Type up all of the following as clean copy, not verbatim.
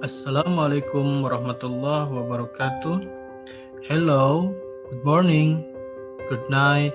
Assalamualaikum warahmatullahi wabarakatuh. Hello, good morning, good night,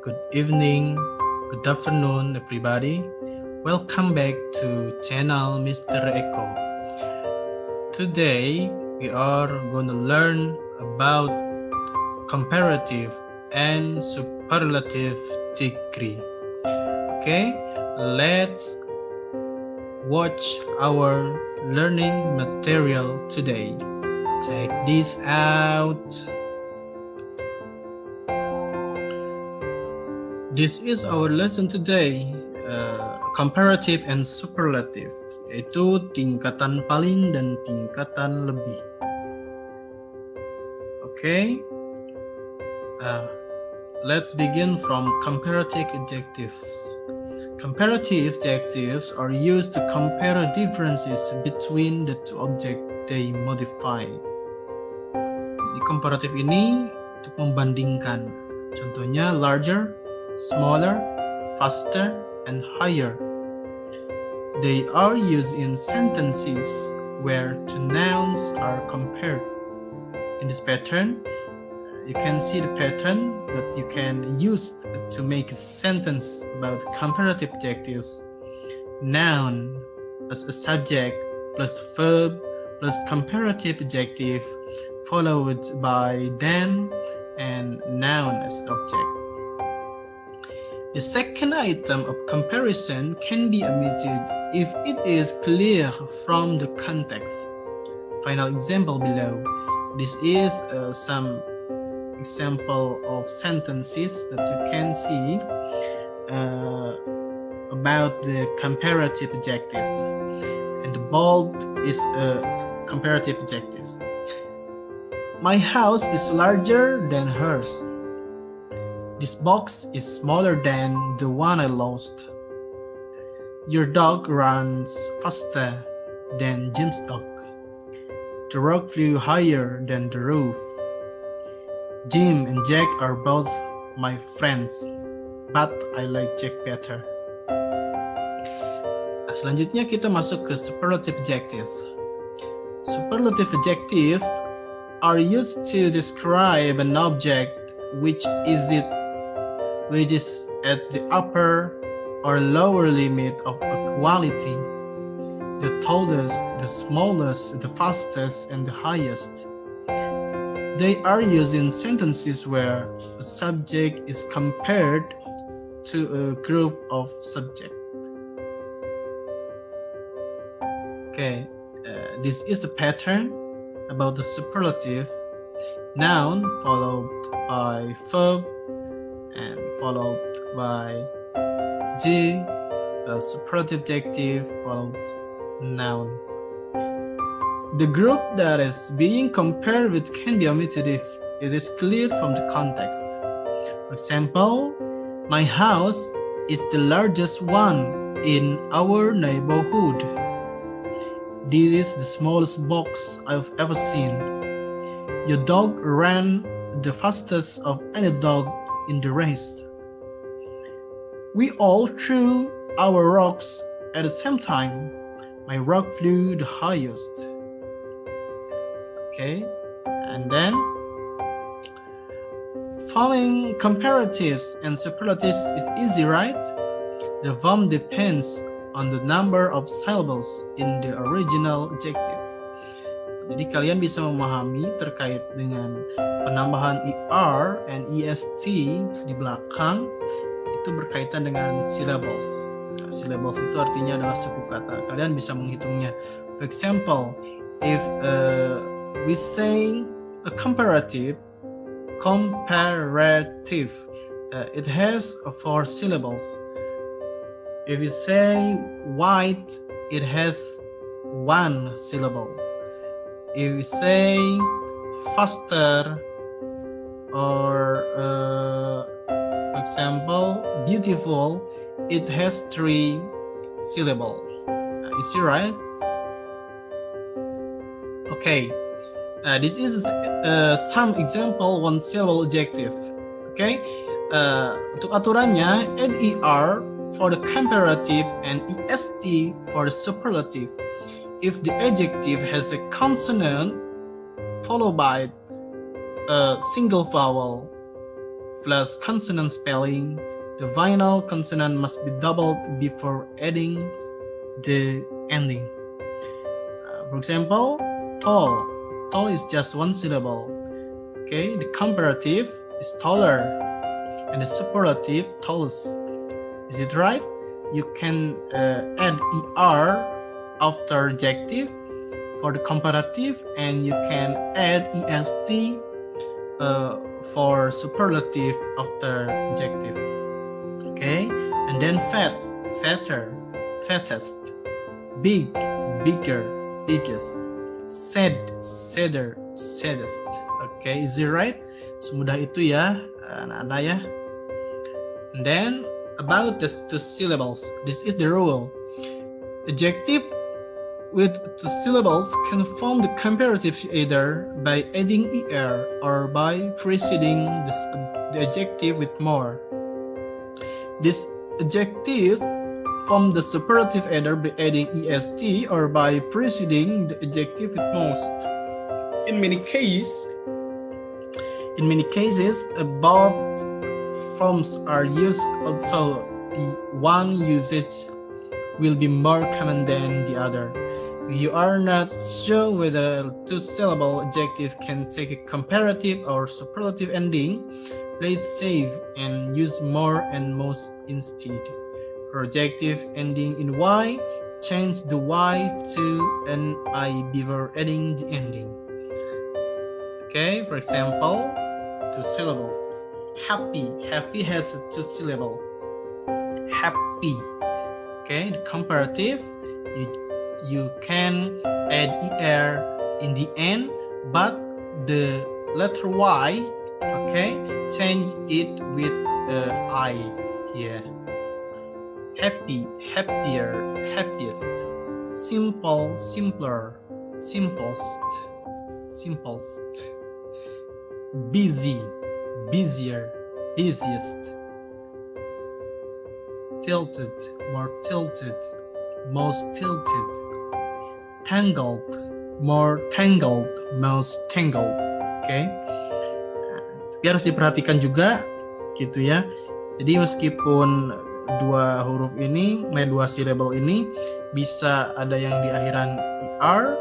good evening, good afternoon, everybody. Welcome back to channel Mr. Echo. Today, we are going to learn about comparative and superlative degree. Okay, let's watch our learning material today. Check this out. This is our lesson today, comparative and superlative, yaitu tingkatan paling dan tingkatan lebih. Okay, let's begin from comparative adjectives. Comparative adjectives are used to compare differences between the two objects they modify. Di komparatif ini untuk membandingkan. Contohnya larger, smaller, faster, and higher. They are used in sentences where two nouns are compared. In this pattern, you can see the pattern that you can use to make a sentence about comparative adjectives. Noun plus a subject plus verb plus comparative adjective followed by then and noun as object. The second item of comparison can be omitted if it is clear from the context. Final example below. This is some example of sentences that you can see about the comparative adjectives, and the bold is comparative adjectives. My house is larger than hers. This box is smaller than the one I lost. Your dog runs faster than Jim's dog. The rock flew higher than the roof. Jim and Jack are both my friends, but I like Jack better. Selanjutnya kita masuk ke superlative adjectives. Superlative adjectives are used to describe an object which is at the upper or lower limit of a quality. The tallest, the smallest, the fastest, and the highest. They are used in sentences where a subject is compared to a group of subjects. Okay, this is the pattern about the superlative. Noun followed by verb and followed by the superlative adjective followed noun. The group that is being compared with can be omitted if it is clear from the context. For example, my house is the largest one in our neighborhood. This is the smallest box I've ever seen. Your dog ran the fastest of any dog in the race. We all threw our rocks at the same time. My rock flew the highest. Okay, and then forming comparatives and superlatives is easy, right? The form depends on the number of syllables in the original adjectives. Jadi kalian bisa memahami terkait dengan penambahan ER and EST di belakang itu berkaitan dengan syllables. Nah, syllables itu artinya adalah suku kata. Kalian bisa menghitungnya. For example, if we say a comparative, it has 4 syllables. If we say white, it has 1 syllable. If we say faster, or for example, beautiful, it has 3 syllables. You see, right? Okay. This is some example 1 syllable adjective. Okay, untuk aturannya add ER for the comparative and EST for the superlative. if the adjective has a consonant followed by a single vowel plus consonant spelling, the final consonant must be doubled before adding the ending. For example, tall. Tall is just one syllable. Okay, the comparative is taller, and the superlative tallest. Is it right? You can add er after adjective for the comparative, and you can add est for superlative after adjective. Okay, and then fat, fatter, fattest, big, bigger, biggest, sad, sadder, saddest. Okay, is it right? Semudah itu ya, anak-anak ya. And then about the syllables, this is the rule. Adjective with the syllables can form the comparative either by adding er or by preceding the adjective with more. This adjective form the superlative either by adding est or by preceding the adjective with most. In many cases, both forms are used, also one usage will be more common than the other. If you are not sure whether two-syllable adjective can take a comparative or superlative ending, play it safe and use more and most instead. For adjective ending in y, change the y to an I before adding the ending. Okay, for example, two syllables. Happy. Happy has two syllables. Happy. Okay, the comparative, you can add er in the end, but the letter y, okay, change it with I here. Happy, happier, happiest. Simple, simpler, simplest, simplest. Busy, busier, busiest. Tilted, more tilted, most tilted. Tangled, more tangled, most tangled. Oke. Tapi harus diperhatikan juga gitu ya. Jadi meskipun dua huruf ini, dua syllable ini bisa ada yang di akhiran er,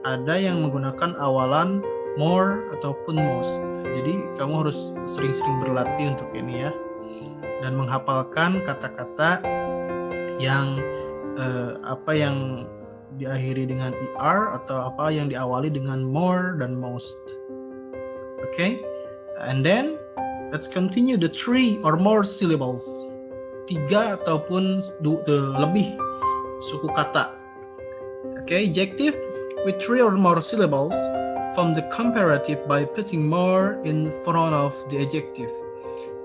ada yang menggunakan awalan more ataupun most. Jadi kamu harus sering-sering berlatih untuk ini ya, dan menghafalkan kata-kata yang apa yang diakhiri dengan er atau apa yang diawali dengan more dan most. Okay, and then let's continue the 3 or more syllables. 3 ataupun lebih suku kata. Okay, adjective with 3 or more syllables form the comparative by putting more in front of the adjective,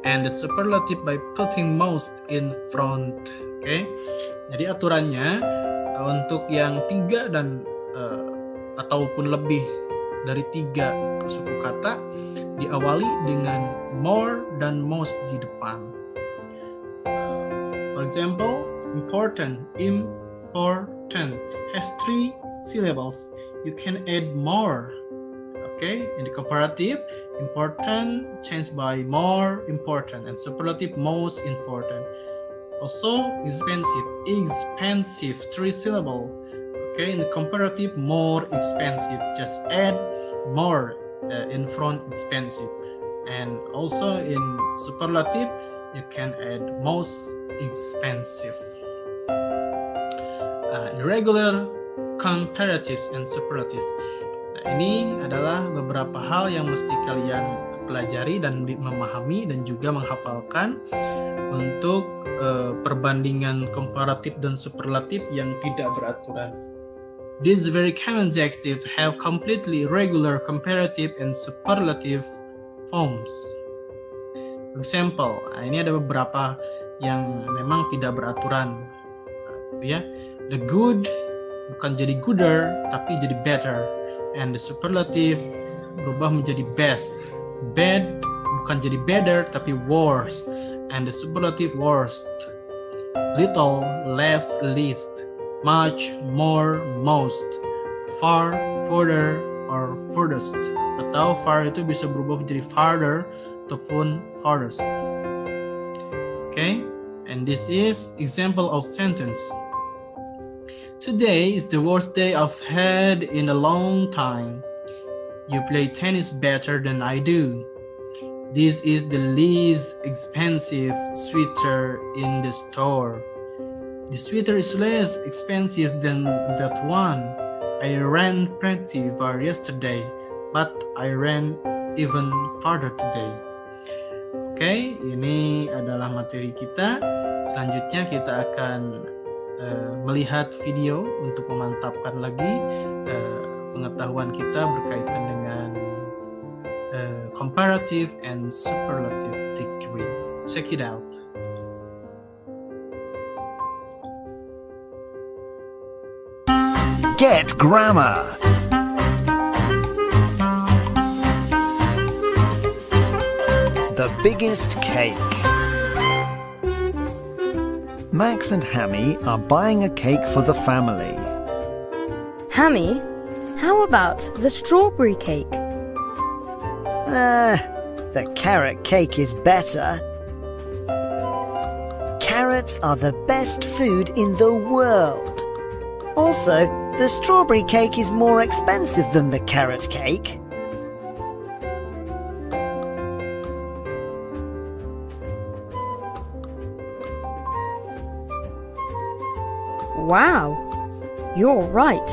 and the superlative by putting most in front. Okay, jadi aturannya untuk yang 3 dan ataupun lebih dari 3 suku kata diawali dengan more dan most di depan. For example, important, important has 3 syllables. You can add more. Okay, in the comparative, important changed by more important, and superlative most important. Also, expensive, expensive, 3 syllable. Okay, in the comparative, more expensive, just add more in front expensive. And also in superlative, you can add most expensive. Irregular, comparatives, and superlative. Nah, ini adalah beberapa hal yang mesti kalian pelajari dan memahami dan juga menghafalkan untuk perbandingan komparatif dan superlatif yang tidak beraturan. These very common adjectives have completely irregular comparative and superlative forms. For example, ini ada beberapa yang memang tidak beraturan, ya. The good bukan jadi gooder tapi jadi better, and the superlative berubah menjadi best. Bad bukan jadi better tapi worse, and the superlative worst. Little, less, least. much, more, most, far, further, or furthest. Atau far itu bisa berubah menjadi farther ataupun farthest. Okay, and this is example of sentence. Today is the worst day I've had in a long time. You play tennis better than I do. This is the least expensive sweater in the store. The sweater is less expensive than that one. I ran pretty far yesterday, but I ran even farther today. Oke, ini adalah materi kita. Selanjutnya kita akan melihat video untuk memantapkan lagi pengetahuan kita berkaitan dengan comparative and superlative degree. Check it out. Get grammar. The biggest cake. Max and Hammy are buying a cake for the family. Hammy, how about the strawberry cake? The carrot cake is better. Carrots are the best food in the world. Also, the strawberry cake is more expensive than the carrot cake. Wow, you're right.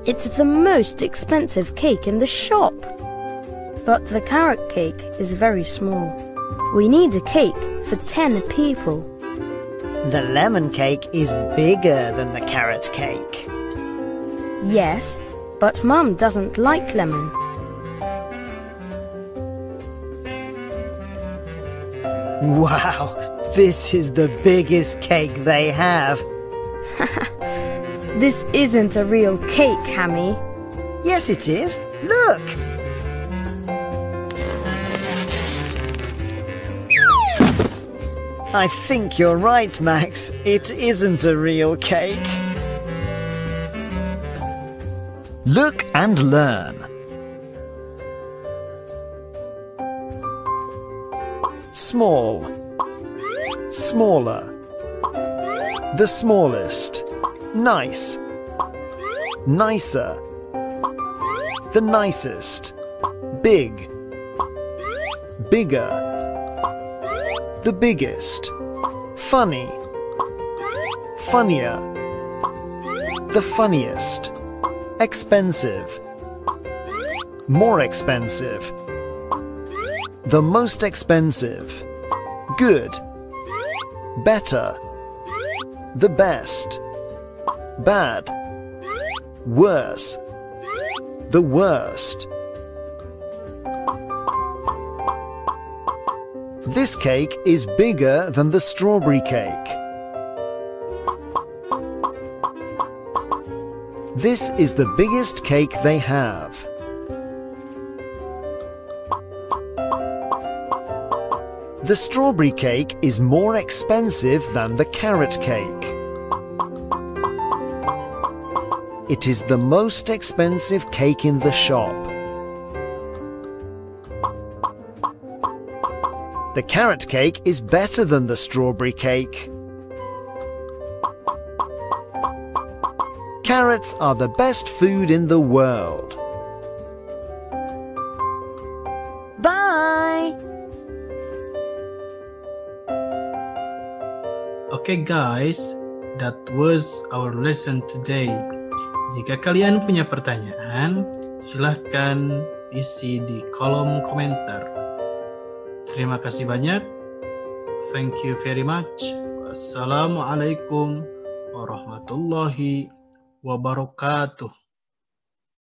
It's the most expensive cake in the shop. But the carrot cake is very small. We need a cake for 10 people. The lemon cake is bigger than the carrot cake. Yes, but Mum doesn't like lemon. Wow, this is the biggest cake they have. This isn't a real cake, Hammy. Yes, it is. Look! I think you're right, Max. It isn't a real cake. Look and learn. Small. Smaller. The smallest. Nice. Nicer. The nicest. Big. Bigger. The biggest. Funny. Funnier. The funniest. Expensive. More expensive. The most expensive. Good. Better. The best. Bad. Worse. The worst. This cake is bigger than the strawberry cake. This is the biggest cake they have. The strawberry cake is more expensive than the carrot cake. It is the most expensive cake in the shop. The carrot cake is better than the strawberry cake. Carrots are the best food in the world. Bye! Okay guys, that was our lesson today. Jika kalian punya pertanyaan, silahkan isi di kolom komentar. Terima kasih banyak. Thank you very much. Wassalamualaikum warahmatullahi wabarakatuh.